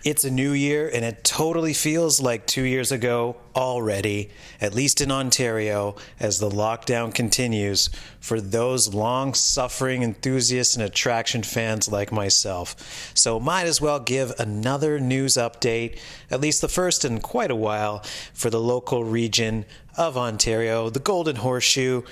It's a new year, and it totally feels like 2 years ago already, at least in Ontario, as the lockdown continues for those long-suffering enthusiasts and attraction fans like myself. So might as well give another news update, at least the first in quite a while, for the local region of Ontario, the Golden Horseshoe,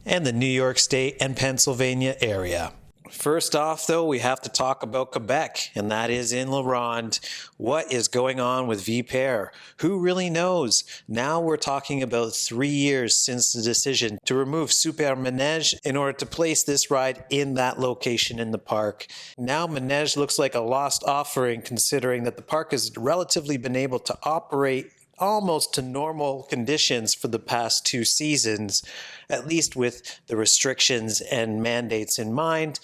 and the New York State and Pennsylvania area. First off, though, we have to talk about Quebec, and that is in Ronde. What is going on with Vipere? Who really knows? Now we're talking about 3 years since the decision to remove Super Manège in order to place this ride in that location in the park. Now Manège looks like a lost offering, considering that the park has relatively been able to operate almost to normal conditions for the past 2 seasons, at least with the restrictions and mandates in mind,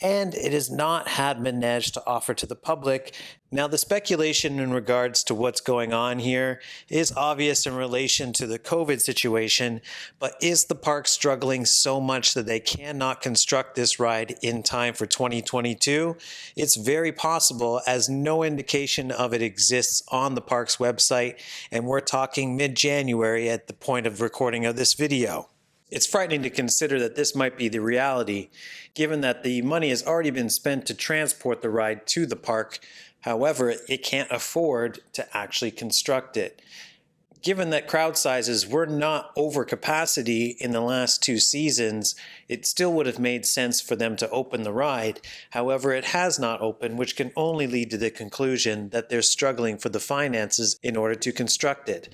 and it has not had Manège to offer to the public. Now, the speculation in regards to what's going on here is obvious in relation to the COVID situation, but is the park struggling so much that they cannot construct this ride in time for 2022? It's very possible, as no indication of it exists on the park's website, and we're talking mid-January at the point of recording of this video. It's frightening to consider that this might be the reality, given that the money has already been spent to transport the ride to the park. However, it can't afford to actually construct it. Given that crowd sizes were not over capacity in the last 2 seasons, it still would have made sense for them to open the ride. However, it has not opened, which can only lead to the conclusion that they're struggling for the finances in order to construct it.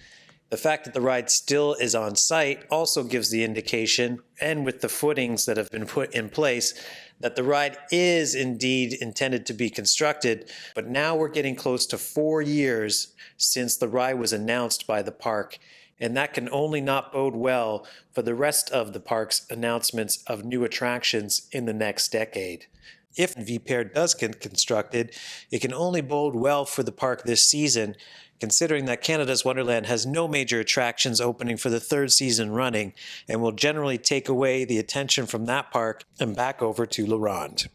The fact that the ride still is on site also gives the indication, and with the footings that have been put in place, that the ride is indeed intended to be constructed, but now we're getting close to 4 years since the ride was announced by the park, and that can only not bode well for the rest of the park's announcements of new attractions in the next decade. If Vipere does get constructed, it can only bode well for the park this season, considering that Canada's Wonderland has no major attractions opening for the 3rd season running and will generally take away the attention from that park and back over to Ronde.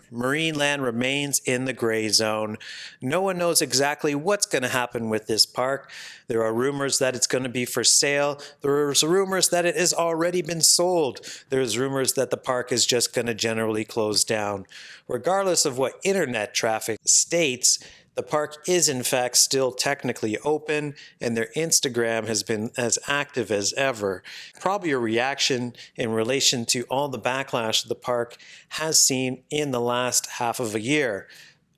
Marineland remains in the gray zone. No one knows exactly what's going to happen with this park. There are rumors that it's going to be for sale. There's rumors that it has already been sold. There's rumors that the park is just going to generally close down. Regardless of what internet traffic states, the park is in fact still technically open, and their Instagram has been as active as ever. Probably a reaction in relation to all the backlash the park has seen in the last half of a year.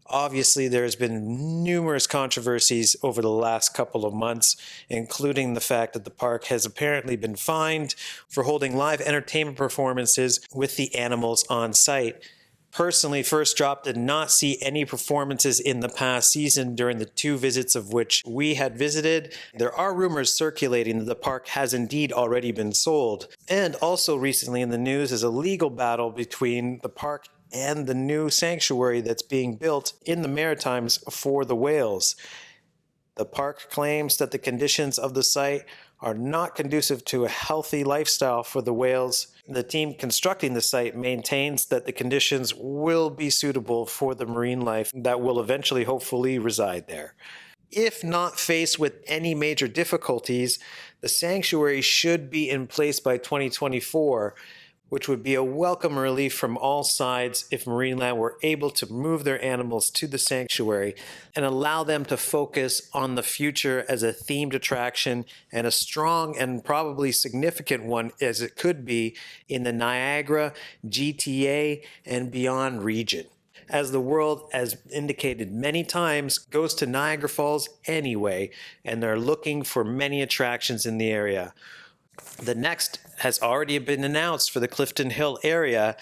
Obviously, there's been numerous controversies over the last couple of months, including the fact that the park has apparently been fined for holding live entertainment performances with the animals on site. Personally, First Drop did not see any performances in the past season during the 2 visits of which we had visited. There are rumors circulating that the park has indeed already been sold. And also recently in the news is a legal battle between the park and the new sanctuary that's being built in the Maritimes for the whales. The park claims that the conditions of the site are not conducive to a healthy lifestyle for the whales. The team constructing the site maintains that the conditions will be suitable for the marine life that will eventually hopefully reside there. If not faced with any major difficulties, the sanctuary should be in place by 2024, which would be a welcome relief from all sides if Marineland were able to move their animals to the sanctuary and allow them to focus on the future as a themed attraction, and a strong and probably significant one as it could be in the Niagara, GTA, and beyond region, as the world, as indicated many times, goes to Niagara Falls anyway, and they're looking for many attractions in the area. The next has already been announced for the Clifton Hill area,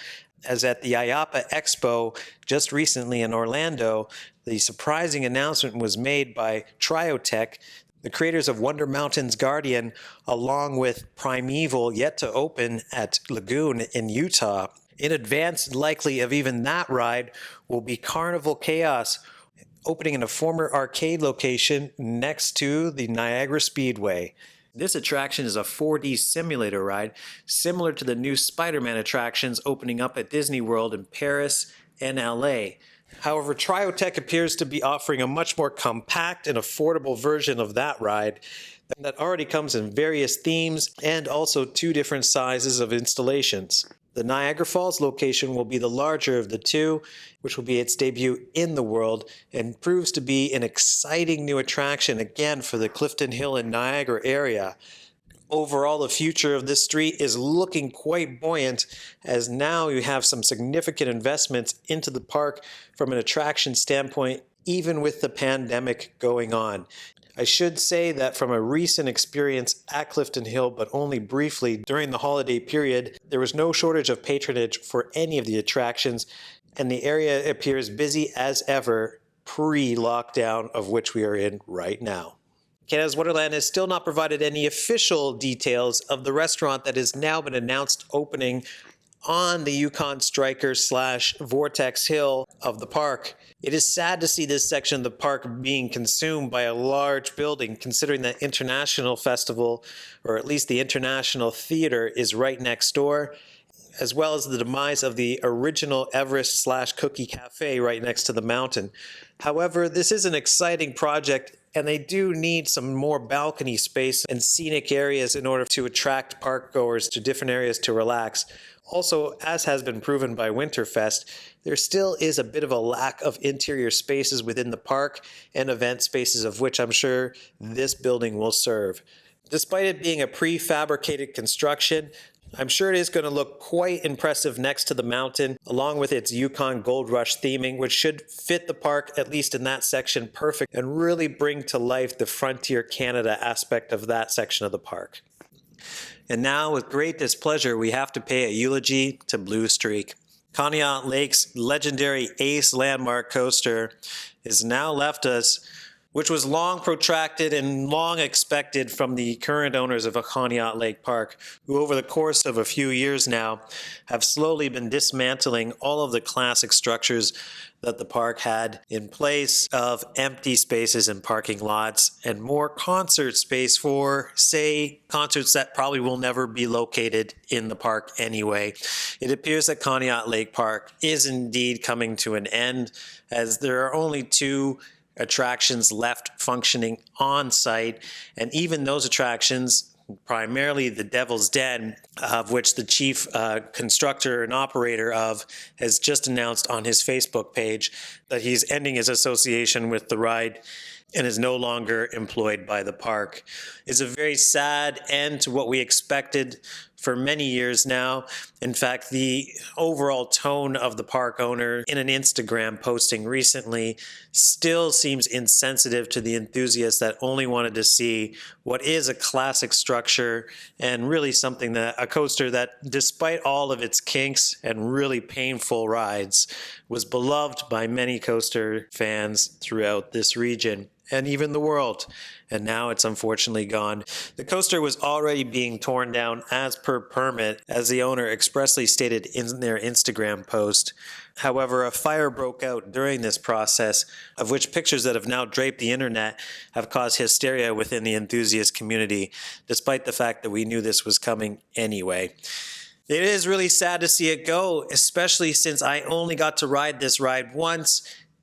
as at the IAAPA Expo just recently in Orlando, the surprising announcement was made by Triotech, the creators of Wonder Mountain's Guardian, along with Primeval, yet to open at Lagoon in Utah. In advance, likely of even that ride, will be Carnival Chaos, opening in a former arcade location next to the Niagara Speedway. This attraction is a 4D simulator ride, similar to the new Spider-Man attractions opening up at Disney World in Paris and LA. However, Triotech appears to be offering a much more compact and affordable version of that ride that already comes in various themes and also 2 different sizes of installations. The Niagara Falls location will be the larger of the 2, which will be its debut in the world and proves to be an exciting new attraction again for the Clifton Hill and Niagara area. Overall, the future of this street is looking quite buoyant, as now you have some significant investments into the park from an attraction standpoint, even with the pandemic going on. I should say that from a recent experience at Clifton Hill, but only briefly during the holiday period, there was no shortage of patronage for any of the attractions, and the area appears busy as ever pre-lockdown, of which we are in right now. Canada's Wonderland has still not provided any official details of the restaurant that has now been announced opening on the Yukon Striker / Vortex Hill of the park. It is sad to see this section of the park being consumed by a large building, considering that International Festival, or at least the International Theater, is right next door, as well as the demise of the original Everest / Cookie Cafe right next to the mountain. However, this is an exciting project, and they do need some more balcony space and scenic areas in order to attract park goers to different areas to relax. Also, as has been proven by Winterfest, there still is a bit of a lack of interior spaces within the park and event spaces, of which I'm sure this building will serve. Despite it being a prefabricated construction, I'm sure it is going to look quite impressive next to the mountain, along with its Yukon Gold Rush theming, which should fit the park, at least in that section, perfect, and really bring to life the Frontier Canada aspect of that section of the park. And now, with great displeasure, we have to pay a eulogy to Blue Streak. Conneaut Lake's legendary Ace landmark coaster has now left us, which was long protracted and long expected from the current owners of Conneaut Lake Park, who over the course of a few years now have slowly been dismantling all of the classic structures that the park had in place of empty spaces and parking lots and more concert space for, say, concerts that probably will never be located in the park anyway. It appears that Conneaut Lake Park is indeed coming to an end, as there are only 2 attractions left functioning on site, and even those attractions, primarily the Devil's Den, of which the chief constructor and operator of has just announced on his Facebook page that he's ending his association with the ride and is no longer employed by the park. It's a very sad end to what we expected for many years now. In fact, the overall tone of the park owner in an Instagram posting recently still seems insensitive to the enthusiasts that only wanted to see what is a classic structure and really something that a coaster that, despite all of its kinks and really painful rides, was beloved by many coaster fans throughout this region and even the world, and now it's unfortunately gone. The coaster was already being torn down as per permit, as the owner expressly stated in their Instagram post. However, a fire broke out during this process, of which pictures that have now draped the internet have caused hysteria within the enthusiast community, despite the fact that we knew this was coming anyway. It is really sad to see it go, especially since I only got to ride this ride once.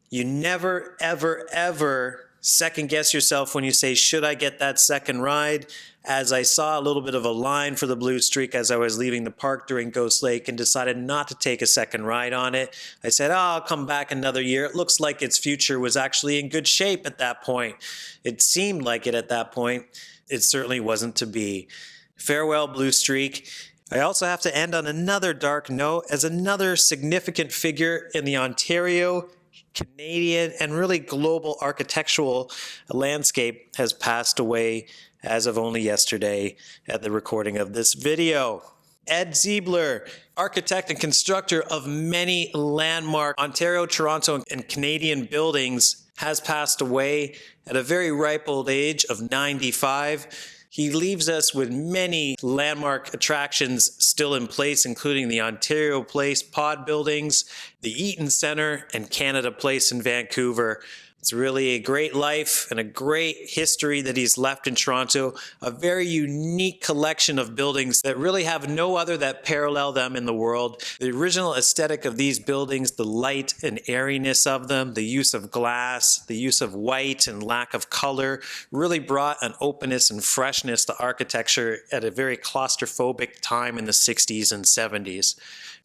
You never, ever, ever second guess yourself when you say, should I get that second ride? As I saw a little bit of a line for the Blue Streak as I was leaving the park during Ghost Lake and decided not to take a second ride on it. I said, I'll come back another year. It looks like its future was actually in good shape at that point. It seemed like it at that point. It certainly wasn't to be. Farewell, Blue Streak. I also have to end on another dark note, as another significant figure in the Ontario, Canadian, and really global architectural landscape has passed away as of only yesterday at the recording of this video. Ed Zeidler, architect and constructor of many landmark Ontario, Toronto, and Canadian buildings, has passed away at a very ripe old age of 95. He leaves us with many landmark attractions still in place, including the Ontario Place pod buildings, the Eaton Centre, and Canada Place in Vancouver. It's really a great life and a great history that he's left in Toronto, a very unique collection of buildings that really have no other that parallel them in the world. The original aesthetic of these buildings, the light and airiness of them, the use of glass, the use of white and lack of color, really brought an openness and freshness to architecture at a very claustrophobic time in the 60s and 70s.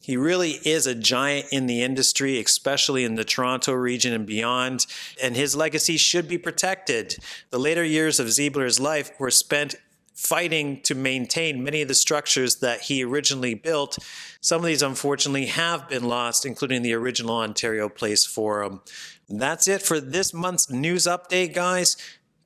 He really is a giant in the industry, especially in the Toronto region and beyond, and his legacy should be protected. The later years of Zeidler's life were spent fighting to maintain many of the structures that he originally built. Some of these, unfortunately, have been lost, including the original Ontario Place Forum. That's it for this month's news update, guys.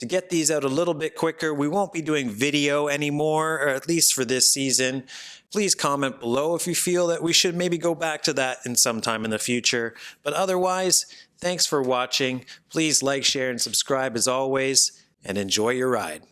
To get these out a little bit quicker, we won't be doing video anymore, or at least for this season. Please comment below if you feel that we should maybe go back to that in some time in the future. But otherwise, thanks for watching. Please like, share, and subscribe as always, and enjoy your ride.